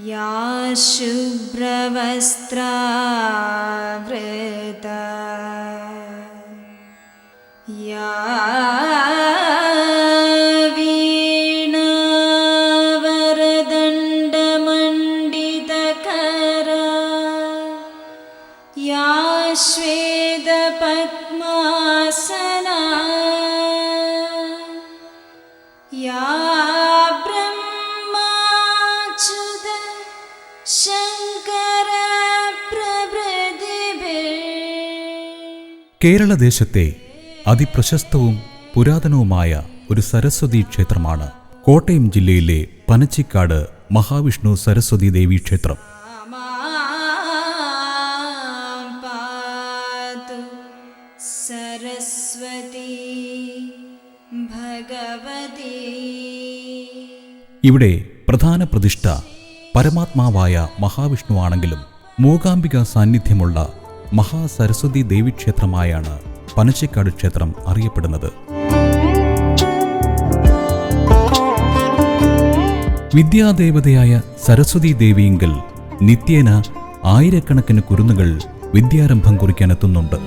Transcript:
या शुभ्रवस्त्रावृता या वीणावरदण्डमण्डितकरा या श्वेतपद्मासना या കേരളദേശത്തെ അതിപ്രശസ്തവും പുരാതനവുമായ ഒരു സരസ്വതി ക്ഷേത്രമാണ് കോട്ടയം ജില്ലയിലെ പനച്ചിക്കാട് മഹാവിഷ്ണു സരസ്വതി ദേവി ക്ഷേത്രം. ഇവിടെ പ്രധാന പ്രതിഷ്ഠ പരമാത്മാവായ മഹാവിഷ്ണു ആണെങ്കിലും മൂകാംബിക സാന്നിധ്യമുള്ള മഹാസരസ്വതി ദേവീക്ഷേത്രമായാണ് പനച്ചിക്കാട് ക്ഷേത്രം അറിയപ്പെടുന്നത്. വിദ്യാദേവതയായ സരസ്വതി ദേവിയെങ്കിൽ നിത്യേന ആയിരക്കണക്കിന് കുരുന്നുകൾ വിദ്യാരംഭം കുറിക്കാനെത്തുന്നുണ്ട്.